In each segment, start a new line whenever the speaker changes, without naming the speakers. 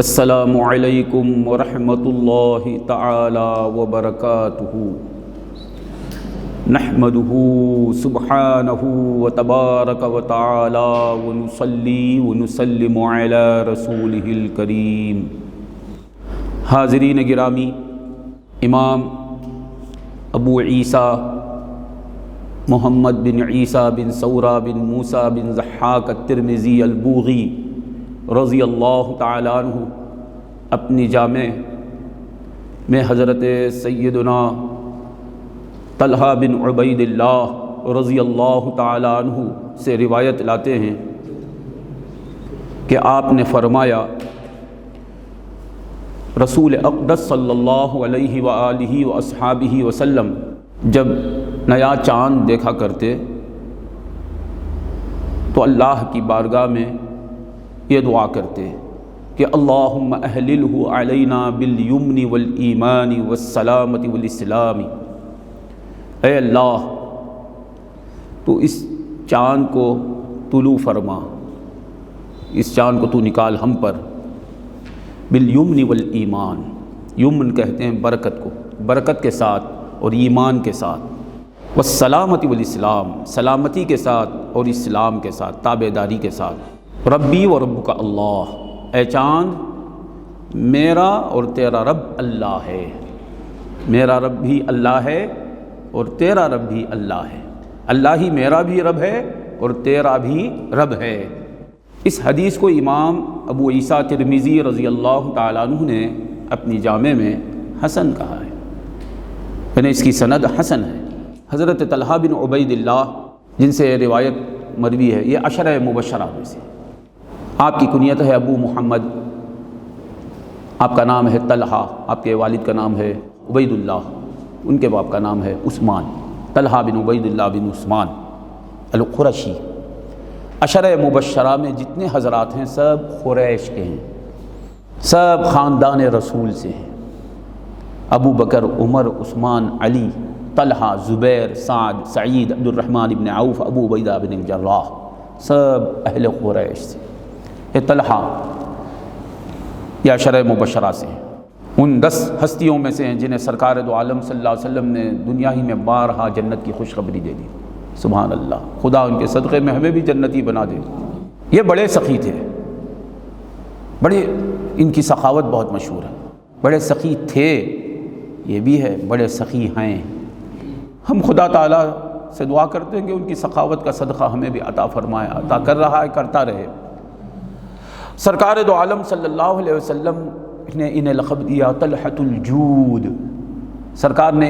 السلام علیکم ورحمۃ اللہ تعالی وبرکاتہ۔ نحمدہ سبحانہ وتبارک وتعالی ونصلی ونسلم علی رسولہ الکریم۔ حاضرین گرامی، امام ابو عیسیٰ محمد بن عیسیٰ بن ثورہ بن موسیٰ بن ضحاک الترمذی البوغی رضی اللہ تعالیٰ عنہ اپنی جامع میں حضرت سیدنا طلحہ بن عبید اللہ رضی اللہ تعالیٰ عنہ سے روایت لاتے ہیں کہ آپ نے فرمایا، رسول اقدس صلی اللہ علیہ وآلہ واصحابہ وسلم جب نیا چاند دیکھا کرتے تو اللہ کی بارگاہ میں یہ دعا کرتے کہ اللہم احللہ علینا بالیمن والایمان والسلامت والاسلام۔ اے اللہ، تو اس چاند کو طلوع فرما، اس چاند کو تو نکال ہم پر، بالیمن والایمان، یمن کہتے ہیں برکت کو، برکت کے ساتھ اور ایمان کے ساتھ، والسلامت والاسلام، سلامتی کے ساتھ اور اسلام کے ساتھ، تابعداری کے ساتھ۔ ربی و ربک اللہ، اے چاند میرا اور تیرا رب اللہ ہے، میرا رب بھی اللہ ہے اور تیرا رب بھی اللہ ہے، اللہ ہی میرا بھی رب ہے اور تیرا بھی رب ہے۔ اس حدیث کو امام ابو عیسیٰ ترمذی رضی اللہ تعالیٰ عنہ نے اپنی جامع میں حسن کہا ہے، یعنی اس کی سند حسن ہے۔ حضرت طلحہ بن عبید اللہ جن سے روایت مروی ہے، یہ عشرہ مبشرہ میں سے، آپ کی کنیت ہے ابو محمد، آپ کا نام ہے طلحہ، آپ کے والد کا نام ہے عبید اللہ، ان کے باپ کا نام ہے عثمان، طلحہ بن عبید اللہ بن عثمان القرشی۔ عشرہ مبشرہ میں جتنے حضرات ہیں سب قریش کے ہیں، سب خاندان رسول سے ہیں، ابو بکر، عمر، عثمان، علی، طلحہ، زبیر، سعد، سعید، عبد الرحمن بن عوف، ابو عبیدہ بن الجراح، سب اہل قریش سے۔ یہ طلحہ یا عشرہ مبشرہ سے ہیں، ان 10 ہستیوں میں سے ہیں جنہیں سرکار دو عالم صلی اللہ علیہ وسلم نے دنیا ہی میں بارہا جنت کی خوشخبری دے دی۔ سبحان اللہ، خدا ان کے صدقے میں ہمیں بھی جنتی بنا دے۔ یہ بڑے سخی تھے، بڑے، ان کی سخاوت بہت مشہور ہے، بڑے سخی تھے، یہ بھی ہے بڑے سخی ہیں۔ ہم خدا تعالیٰ سے دعا کرتے ہیں کہ ان کی سخاوت کا صدقہ ہمیں بھی عطا فرمائے، عطا کر رہا ہے، کرتا رہے۔ سرکار دو عالم صلی اللہ علیہ وسلم نے انہیں لقب دیا طلحۃ الجود، سرکار نے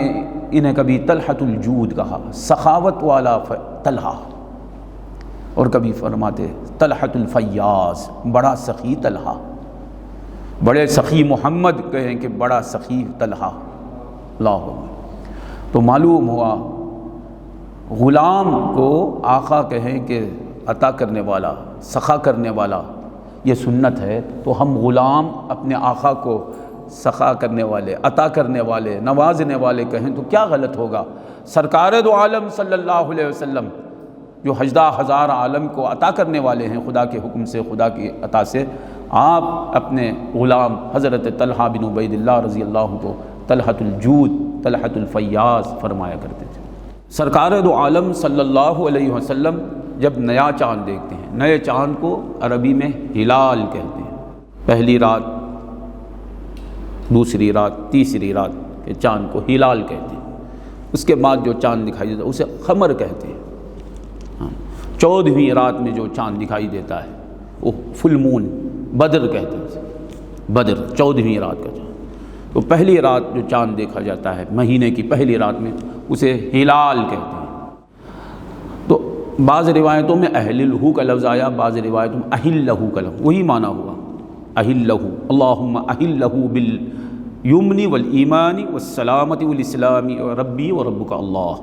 انہیں کبھی طلحۃ الجود کہا، سخاوت والا طلحہ، اور کبھی فرماتے طلحۃ الفیاض، بڑا سخی طلحہ، بڑے سخی محمد کہیں کہ بڑا سخی طلحہ۔ اللہ تو معلوم ہوا غلام کو آقا کہیں کہ عطا کرنے والا، سخا کرنے والا، یہ سنت ہے، تو ہم غلام اپنے آقا کو سخا کرنے والے، عطا کرنے والے، نوازنے والے کہیں تو کیا غلط ہوگا؟ سرکار دو عالم صلی اللہ علیہ وسلم جو 18,000 عالم کو عطا کرنے والے ہیں خدا کے حکم سے، خدا کی عطا سے، آپ اپنے غلام حضرت طلحہ بن عبید اللہ رضی اللہ کو طلحۃ الجود، طلحۃ الفیاض فرمایا کرتے تھے۔ سرکار دو عالم صلی اللہ علیہ وسلم جب نیا چاند دیکھتے ہیں، نئے چاند کو عربی میں ہلال کہتے ہیں، پہلی رات، دوسری رات، تیسری رات کے چاند کو ہلال کہتے ہیں۔ اس کے بعد جو چاند دکھائی دیتا ہے اسے قمر کہتے ہیں۔ 14ویں رات میں جو چاند دکھائی دیتا ہے وہ فل مون، بدر کہتے ہیں اسے، بدر 14ویں رات کا چاند۔ تو پہلی رات جو چاند دیکھا جاتا ہے مہینے کی پہلی رات میں اسے ہلال کہتے ہیں۔ تو بعض روایتوں میں احللہ کا لفظ آیا، بعض روایتوں میں احلہ کا لفظ، وہی معنی ہوا احلہ، اللہم احلہ بالیمن والایمان والسلامت والاسلام ربی و ربک اللہ۔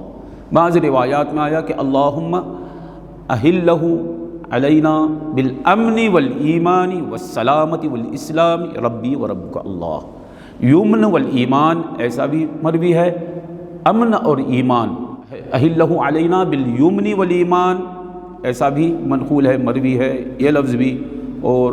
بعض روایات میں آیا کہ اللہم احلہ علینا بالامن والایمان والسلامت والاسلام ربی و ربک اللہ۔ یمن والایمان ایسا بھی مروی ہے، امن اور ایمان، احلہ علینا بالیمن والایمان ایسا بھی منقول ہے، مروی ہے یہ لفظ بھی، اور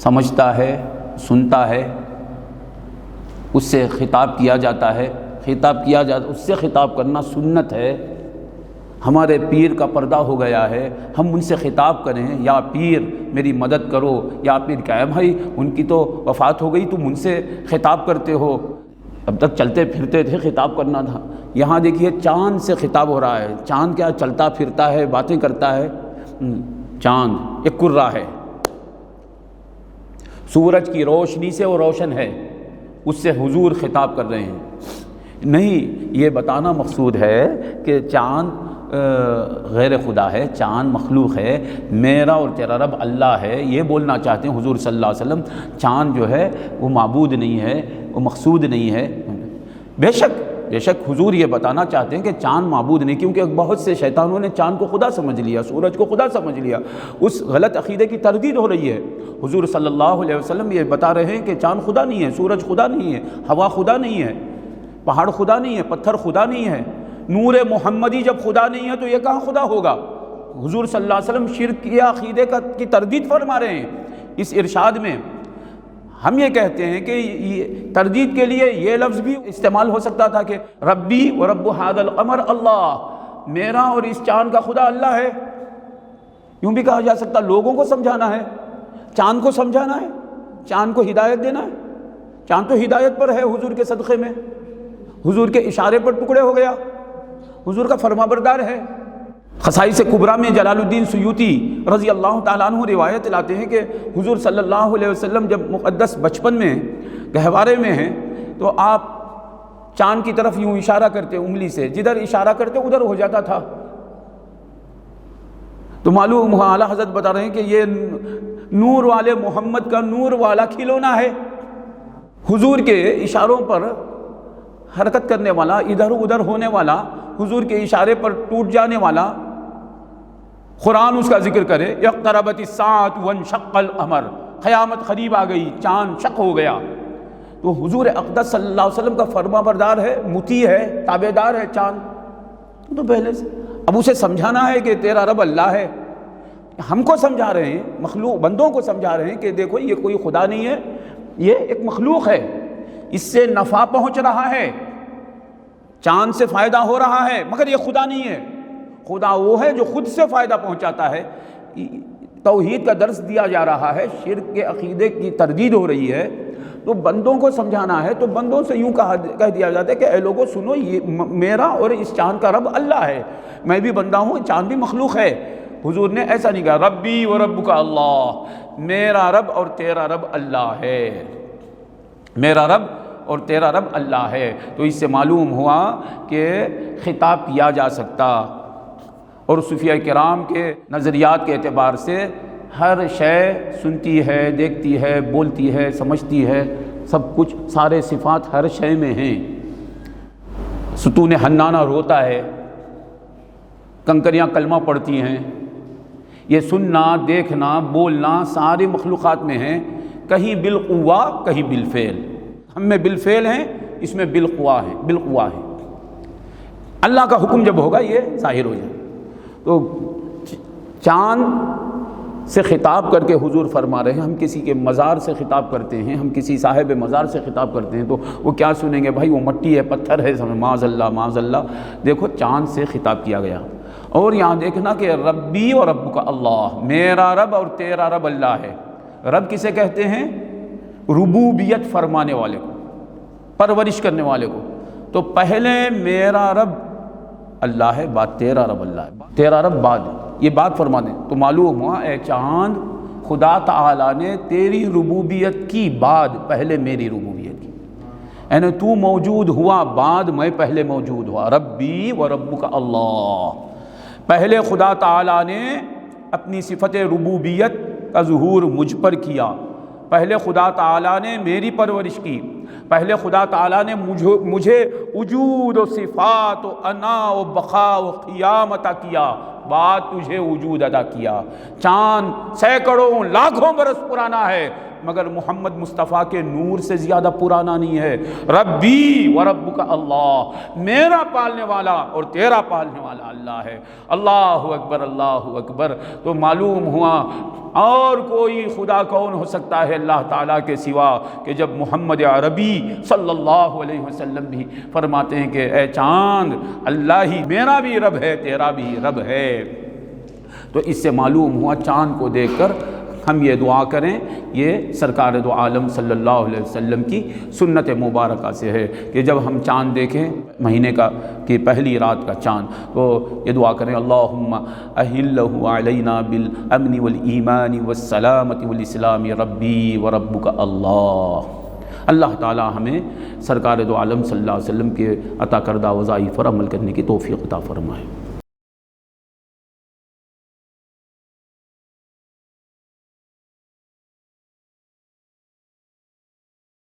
سمجھتا ہے، سنتا ہے، اس سے خطاب کیا جاتا ہے، اس سے خطاب کرنا سنت ہے۔ ہمارے پیر کا پردہ ہو گیا ہے، ہم ان سے خطاب کریں یا پیر میری مدد کرو، یا پیر کہے بھائی ان کی تو وفات ہو گئی تم ان سے خطاب کرتے ہو، اب تک چلتے پھرتے تھے خطاب کرنا تھا۔ یہاں دیکھیے چاند سے خطاب ہو رہا ہے۔ چاند کیا چلتا پھرتا ہے، باتیں کرتا ہے؟ چاند ایک کرہ ہے، سورج کی روشنی سے وہ روشن ہے، اس سے حضور خطاب کر رہے ہیں۔ نہیں، یہ بتانا مقصود ہے کہ چاند غیر خدا ہے، چاند مخلوق ہے، میرا اور تیرا رب اللہ ہے، یہ بولنا چاہتے ہیں حضور صلی اللہ علیہ وسلم۔ چاند جو ہے وہ معبود نہیں ہے، وہ مقصود نہیں ہے۔ بے شک حضور یہ بتانا چاہتے ہیں کہ چاند معبود نہیں، کیونکہ بہت سے شیطانوں نے چاند کو خدا سمجھ لیا، سورج کو خدا سمجھ لیا، اس غلط عقیدے کی تردید ہو رہی ہے۔ حضور صلی اللہ علیہ وسلم یہ بتا رہے ہیں کہ چاند خدا نہیں ہے، سورج خدا نہیں ہے، ہوا خدا نہیں ہے، پہاڑ خدا نہیں ہے، پتھر خدا نہیں ہے۔ نور محمدی جب خدا نہیں ہے تو یہ کہاں خدا ہوگا؟ حضور صلی اللہ علیہ وسلم شرک یا عقیدے کی تردید فرما رہے ہیں اس ارشاد میں۔ ہم یہ کہتے ہیں کہ تردید کے لیے یہ لفظ بھی استعمال ہو سکتا تھا کہ ربی و رب ھذا القمر اللہ، میرا اور اس چاند کا خدا اللہ ہے، یوں بھی کہا جا سکتا۔ لوگوں کو سمجھانا ہے، چاند کو سمجھانا ہے، چاند کو ہدایت دینا ہے۔ چاند تو ہدایت پر ہے حضور کے صدقے میں، حضور کے اشارے پر ٹکڑے ہو گیا، حضور کا فرما بردار ہے۔ خصائص کبریٰ میں جلال الدین سیوطی رضی اللہ تعالیٰ عنہ روایت لاتے ہیں کہ حضور صلی اللہ علیہ وسلم جب مقدس بچپن میں گہوارے میں ہیں تو آپ چاند کی طرف یوں اشارہ کرتے انگلی سے، جدھر اشارہ کرتے ادھر ہو جاتا تھا۔ تو معلوم ہوا اعلیٰ حضرت بتا رہے ہیں کہ یہ نور والے محمد کا نور والا کھلونا ہے، حضور کے اشاروں پر حرکت کرنے والا، ادھر ادھر ہونے والا، حضور کے اشارے پر ٹوٹ جانے والا۔ قرآن اس کا ذکر کرے، اقتربت الساعة وانشق القمر، قیامت قریب آ گئی، چاند شق ہو گیا۔ تو حضور اقدس صلی اللہ علیہ وسلم کا فرما بردار ہے، مطیع ہے، تابع دار ہے چاند۔ تو پہلے سے اب اسے سمجھانا ہے کہ تیرا رب اللہ ہے۔ ہم کو سمجھا رہے ہیں، مخلوق بندوں کو سمجھا رہے ہیں کہ دیکھو یہ کوئی خدا نہیں ہے، یہ ایک مخلوق ہے، اس سے نفع پہنچ رہا ہے، چاند سے فائدہ ہو رہا ہے، مگر یہ خدا نہیں ہے۔ خدا وہ ہے جو خود سے فائدہ پہنچاتا ہے۔ توحید کا درس دیا جا رہا ہے، شرک کے عقیدے کی تردید ہو رہی ہے، تو بندوں کو سمجھانا ہے۔ تو بندوں سے یوں کہہ دیا جاتا ہے کہ اے لوگوں سنو، یہ میرا اور اس چاند کا رب اللہ ہے، میں بھی بندہ ہوں، چاند بھی مخلوق ہے۔ حضور نے ایسا نہیں کہا ربی و رب کا اللہ، میرا رب اور تیرا رب اللہ ہے، میرا رب اور تیرا رب اللہ ہے۔ تو اس سے معلوم ہوا کہ خطاب کیا جا سکتا، اور صوفیہ کرام کے نظریات کے اعتبار سے ہر شے سنتی ہے، دیکھتی ہے، بولتی ہے، سمجھتی ہے، سب کچھ، سارے صفات ہر شے میں ہیں۔ ستون حنانہ روتا ہے، کنکریاں کلمہ پڑھتی ہیں، یہ سننا، دیکھنا، بولنا سارے مخلوقات میں ہیں، کہیں بالقوا کہیں بالفعل۔ ہم میں بالفعل ہیں، اس میں بالقوا ہیں۔ اللہ کا حکم جب ہوگا یہ ظاہر ہو جائے۔ تو چاند سے خطاب کر کے حضور فرما رہے ہیں، ہم کسی کے مزار سے خطاب کرتے ہیں، ہم کسی صاحب مزار سے خطاب کرتے ہیں تو وہ کیا سنیں گے؟ بھائی وہ مٹی ہے، پتھر ہے، معاذ اللہ معاذ اللہ۔ دیکھو چاند سے خطاب کیا گیا۔ اور یہاں دیکھنا کہ ربی و رب کا اللہ، میرا رب اور تیرا رب اللہ ہے۔ رب کسے کہتے ہیں؟ ربوبیت فرمانے والے کو، پرورش کرنے والے کو۔ تو پہلے میرا رب اللہ ہے، بعد تیرا رب اللہ ہے، تیرا رب بعد، یہ بات فرما دیں۔ تو معلوم ہوا اے چاند، خدا تعالیٰ نے تیری ربوبیت کی بعد پہلے میری ربوبیت کی، یعنی تو موجود ہوا بعد میں پہلے موجود ہوا۔ ربی و رب کا اللہ، پہلے خدا تعالیٰ نے اپنی صفت ربوبیت کا ظہور مجھ پر کیا، پہلے خدا تعالیٰ نے میری پرورش کی، پہلے خدا تعالیٰ نے مجھے وجود و صفات و انا و بقا و قیام عطا کیا، بعد تجھے وجود عطا کیا۔ چاند سینکڑوں لاکھوں برس پرانا ہے، مگر محمد مصطفیٰ کے نور سے زیادہ پرانا نہیں ہے۔ ربی و ربک اللہ، میرا پالنے والا اور تیرا پالنے والا اللہ ہے۔ اللہ اکبر، اللہ اکبر۔ تو معلوم ہوا اور کوئی خدا کون ہو سکتا ہے اللہ تعالیٰ کے سوا، کہ جب محمد عربی صلی اللہ علیہ وسلم بھی فرماتے ہیں کہ اے چاند، اللہ ہی میرا بھی رب ہے، تیرا بھی رب ہے۔ تو اس سے معلوم ہوا چاند کو دیکھ کر ہم یہ دعا کریں، یہ سرکار دو عالم صلی اللہ علیہ وسلم کی سنت مبارکہ سے ہے کہ جب ہم چاند دیکھیں مہینے کی پہلی رات کا چاند، تو یہ دعا کریں اللہم اہلہ علینا بالامن والایمان والسلامت والاسلام ربی و ربک اللہ۔ اللہ تعالی ہمیں سرکار دو عالم صلی اللہ علیہ وسلم کے عطا کردہ وظائف پر عمل کرنے کی توفیق عطا فرمائے۔